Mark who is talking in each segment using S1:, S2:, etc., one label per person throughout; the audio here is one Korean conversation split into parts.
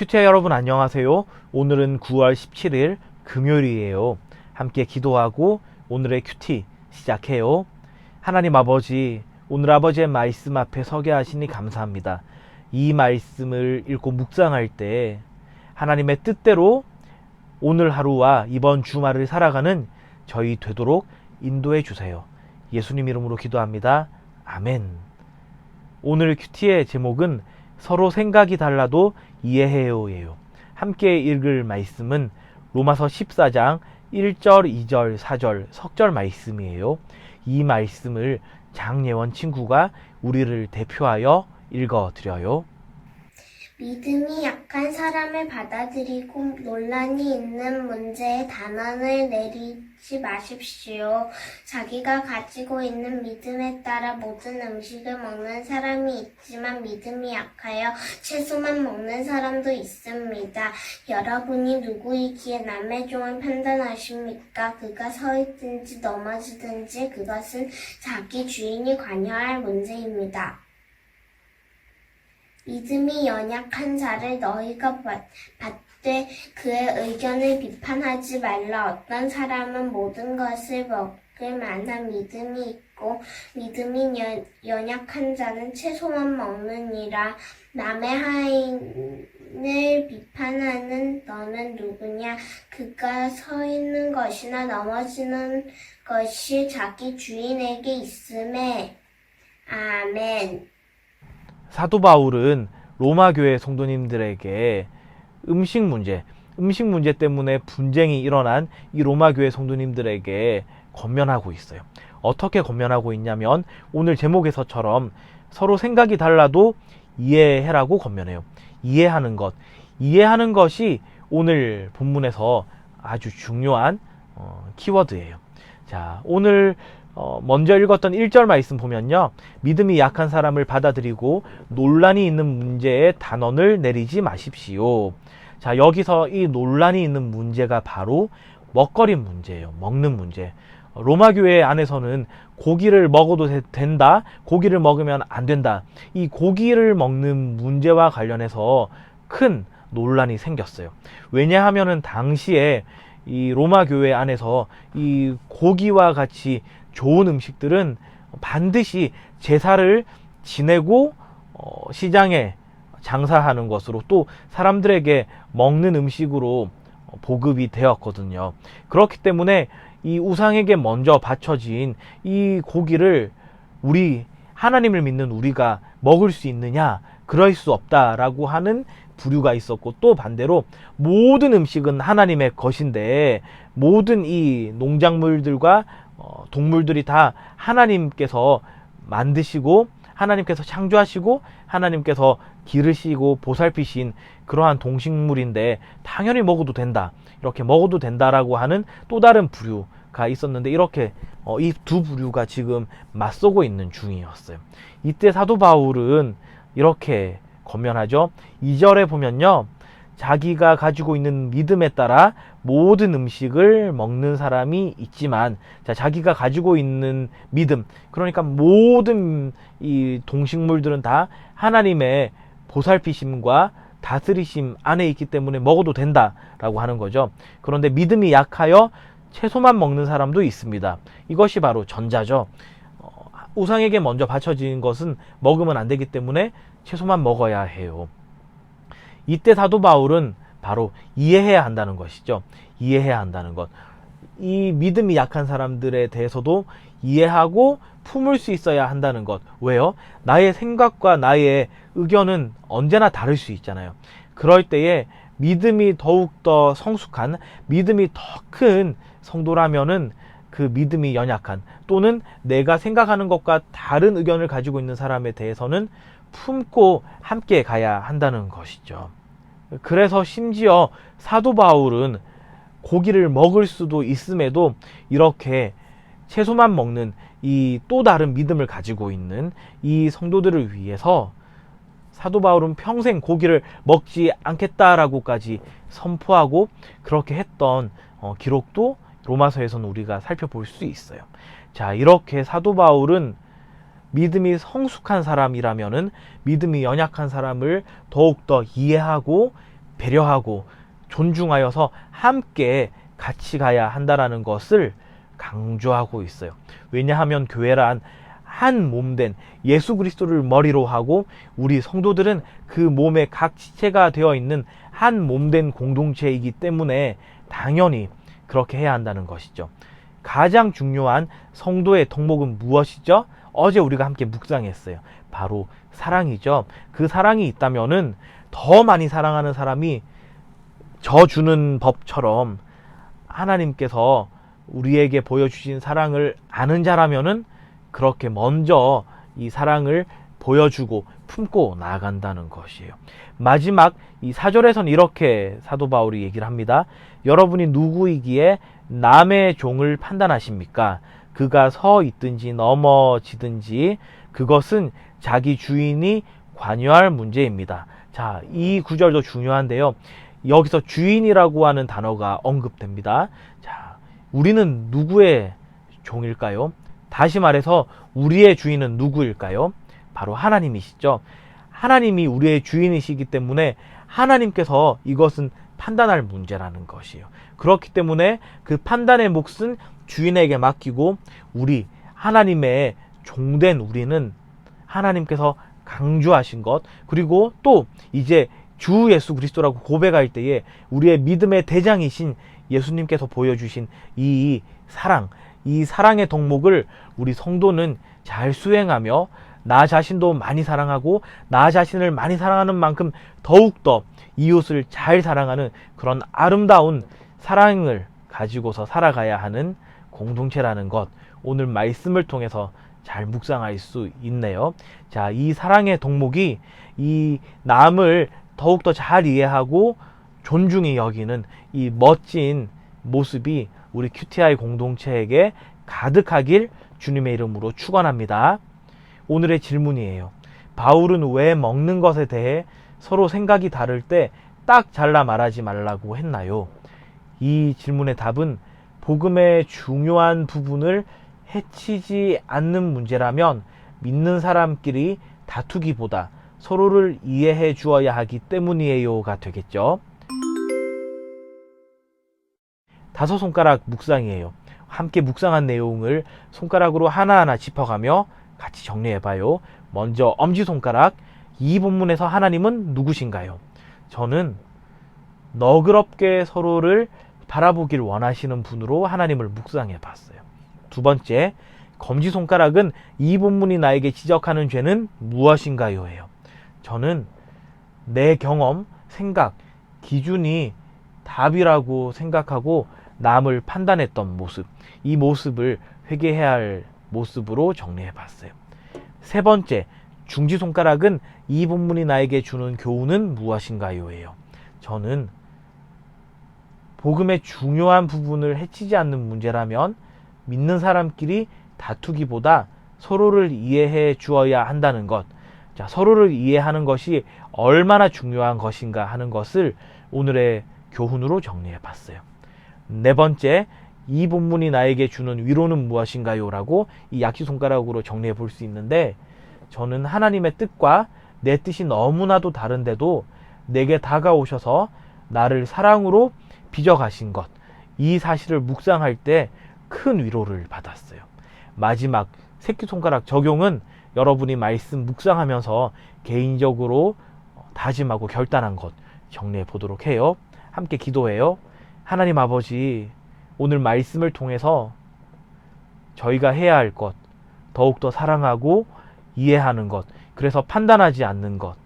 S1: 큐티아 여러분 안녕하세요. 오늘은 9월 17일 금요일이에요. 함께 기도하고 오늘의 큐티 시작해요. 하나님 아버지, 오늘 아버지의 말씀 앞에 서게 하시니 감사합니다. 이 말씀을 읽고 묵상할 때 하나님의 뜻대로 오늘 하루와 이번 주말을 살아가는 저희 되도록 인도해 주세요. 예수님 이름으로 기도합니다. 아멘. 오늘 큐티의 제목은 서로 생각이 달라도 이해해요예요. 함께 읽을 말씀은 로마서 14장 1절, 2절, 4절 석절 말씀이에요. 이 말씀을 장예원 친구가 우리를 대표하여 읽어드려요.
S2: 믿음이 약한 사람을 받아들이고 논란이 있는 문제에 단언을 내리지 마십시오. 자기가 가지고 있는 믿음에 따라 모든 음식을 먹는 사람이 있지만 믿음이 약하여 채소만 먹는 사람도 있습니다. 여러분이 누구이기에 남의 종을 판단하십니까? 그가 서 있든지 넘어지든지 그것은 자기 주인이 관여할 문제입니다. 믿음이 연약한 자를 너희가 받되 그의 의견을 비판하지 말라. 어떤 사람은 모든 것을 먹을 만한 믿음이 있고 믿음이 연약한 자는 채소만 먹느니라. 남의 하인을 비판하는 너는 누구냐? 그가 서 있는 것이나 넘어지는 것이 자기 주인에게 있음에. 아멘.
S1: 사도 바울은 로마 교회 성도님들에게 음식 문제 때문에 분쟁이 일어난 이 로마 교회 성도님들에게 권면하고 있어요. 어떻게 권면하고 있냐면 오늘 제목에서처럼 서로 생각이 달라도 이해해라고 권면해요. 이해하는 것이 오늘 본문에서 아주 중요한 키워드예요. 자, 오늘 먼저 읽었던 1절 말씀 보면요. 믿음이 약한 사람을 받아들이고 논란이 있는 문제에 단언을 내리지 마십시오. 자, 여기서 이 논란이 있는 문제가 바로 먹거리 문제예요. 먹는 문제. 로마 교회 안에서는 고기를 먹어도 된다, 고기를 먹으면 안 된다. 이 고기를 먹는 문제와 관련해서 큰 논란이 생겼어요. 왜냐하면은 당시에 이 로마 교회 안에서 이 고기와 같이 좋은 음식들은 반드시 제사를 지내고 시장에 장사하는 것으로 또 사람들에게 먹는 음식으로 보급이 되었거든요. 그렇기 때문에 이 우상에게 먼저 바쳐진 이 고기를 하나님을 믿는 우리가 먹을 수 있느냐? 그럴 수 없다라고 하는 부류가 있었고, 또 반대로 모든 음식은 하나님의 것인데 모든 이 농작물들과 동물들이 다 하나님께서 만드시고 하나님께서 창조하시고 하나님께서 기르시고 보살피신 그러한 동식물인데 당연히 먹어도 된다, 이렇게 먹어도 된다라고 하는 또 다른 부류가 있었는데, 이렇게 이 두 부류가 지금 맞서고 있는 중이었어요. 이때 사도 바울은 이렇게 권면하죠. 2절에 보면요, 자기가 가지고 있는 믿음에 따라 모든 음식을 먹는 사람이 있지만, 자, 자기가 가지고 있는 믿음, 그러니까 모든 이 동식물들은 다 하나님의 보살피심과 다스리심 안에 있기 때문에 먹어도 된다라고 하는 거죠. 그런데 믿음이 약하여 채소만 먹는 사람도 있습니다. 이것이 바로 전자죠. 우상에게 먼저 바쳐진 것은 먹으면 안 되기 때문에 채소만 먹어야 해요. 이때 사도 바울은 바로 이해해야 한다는 것이죠. 이해해야 한다는 것. 이 믿음이 약한 사람들에 대해서도 이해하고 품을 수 있어야 한다는 것. 왜요? 나의 생각과 나의 의견은 언제나 다를 수 있잖아요. 그럴 때에 믿음이 더욱더 성숙한, 믿음이 더 큰 성도라면은 그 믿음이 연약한, 또는 내가 생각하는 것과 다른 의견을 가지고 있는 사람에 대해서는 품고 함께 가야 한다는 것이죠. 그래서 심지어 사도 바울은 고기를 먹을 수도 있음에도 이렇게 채소만 먹는 이 또 다른 믿음을 가지고 있는 이 성도들을 위해서 사도 바울은 평생 고기를 먹지 않겠다라고까지 선포하고 그렇게 했던 기록도 로마서에서는 우리가 살펴볼 수 있어요. 자, 이렇게 사도 바울은 믿음이 성숙한 사람이라면은 믿음이 연약한 사람을 더욱더 이해하고 배려하고 존중하여서 함께 같이 가야 한다라는 것을 강조하고 있어요. 왜냐하면 교회란 한 몸된 예수 그리스도를 머리로 하고 우리 성도들은 그 몸의 각 지체가 되어 있는 한 몸된 공동체이기 때문에 당연히 그렇게 해야 한다는 것이죠. 가장 중요한 성도의 덕목은 무엇이죠? 어제 우리가 함께 묵상했어요. 바로 사랑이죠. 그 사랑이 있다면은 더 많이 사랑하는 사람이 저 주는 법처럼 하나님께서 우리에게 보여주신 사랑을 아는 자라면은 그렇게 먼저 이 사랑을 보여주고 품고 나아간다는 것이에요. 마지막 이 4절에서는 이렇게 사도 바울이 얘기를 합니다. 여러분이 누구이기에 남의 종을 판단하십니까? 그가 서 있든지 넘어지든지 그것은 자기 주인이 관여할 문제입니다. 자, 이 구절도 중요한데요. 여기서 주인이라고 하는 단어가 언급됩니다. 자, 우리는 누구의 종일까요? 다시 말해서 우리의 주인은 누구일까요? 바로 하나님이시죠. 하나님이 우리의 주인이시기 때문에 하나님께서 이것은 판단할 문제라는 것이에요. 그렇기 때문에 그 판단의 몫은 주인에게 맡기고 우리 하나님의 종된 우리는 하나님께서 강조하신 것, 그리고 또 이제 주 예수 그리스도라고 고백할 때에 우리의 믿음의 대장이신 예수님께서 보여주신 이 사랑, 이 사랑의 덕목을 우리 성도는 잘 수행하며 나 자신도 많이 사랑하고 나 자신을 많이 사랑하는 만큼 더욱더 이웃을 잘 사랑하는 그런 아름다운 사랑을 가지고서 살아가야 하는 공동체라는 것, 오늘 말씀을 통해서 잘 묵상할 수 있네요. 자, 이 사랑의 덕목이 이 남을 더욱더 잘 이해하고 존중히 여기는 이 멋진 모습이 우리 QTI 공동체에게 가득하길 주님의 이름으로 축원합니다. 오늘의 질문이에요. 바울은 왜 먹는 것에 대해 서로 생각이 다를 때 딱 잘라 말하지 말라고 했나요? 이 질문의 답은 복음의 중요한 부분을 해치지 않는 문제라면 믿는 사람끼리 다투기보다 서로를 이해해 주어야 하기 때문이에요가 되겠죠. 5손가락 묵상이에요. 함께 묵상한 내용을 손가락으로 하나하나 짚어가며 같이 정리해봐요. 먼저 엄지손가락, 이 본문에서 하나님은 누구신가요? 저는 너그럽게 서로를 바라보길 원하시는 분으로 하나님을 묵상해봤어요. 두 번째, 검지손가락은 이 본문이 나에게 지적하는 죄는 무엇인가요? 해요. 저는 내 경험, 생각, 기준이 답이라고 생각하고 남을 판단했던 모습, 이 모습을 회개해야 할 모습으로 정리해봤어요. 세 번째, 중지손가락은 이 본문이 나에게 주는 교훈은 무엇인가요? 해요. 저는 복음의 중요한 부분을 해치지 않는 문제라면 믿는 사람끼리 다투기보다 서로를 이해해 주어야 한다는 것, 자, 서로를 이해하는 것이 얼마나 중요한 것인가 하는 것을 오늘의 교훈으로 정리해 봤어요. 네 번째, 이 본문이 나에게 주는 위로는 무엇인가요? 라고 이 약지손가락으로 정리해 볼 수 있는데, 저는 하나님의 뜻과 내 뜻이 너무나도 다른데도 내게 다가오셔서 나를 사랑으로 빚어가신 것, 이 사실을 묵상할 때 큰 위로를 받았어요. 마지막 새끼손가락 적용은 여러분이 말씀 묵상하면서 개인적으로 다짐하고 결단한 것 정리해 보도록 해요. 함께 기도해요. 하나님 아버지, 오늘 말씀을 통해서 저희가 해야 할 것, 더욱더 사랑하고 이해하는 것, 그래서 판단하지 않는 것,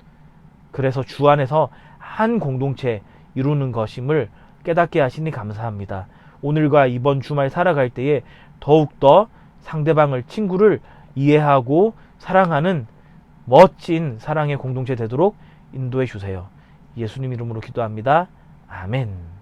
S1: 그래서 주 안에서 한 공동체 이루는 것임을 깨닫게 하시니 감사합니다. 오늘과 이번 주말 살아갈 때에 더욱더 상대방을, 친구를 이해하고 사랑하는 멋진 사랑의 공동체 되도록 인도해 주세요. 예수님 이름으로 기도합니다. 아멘.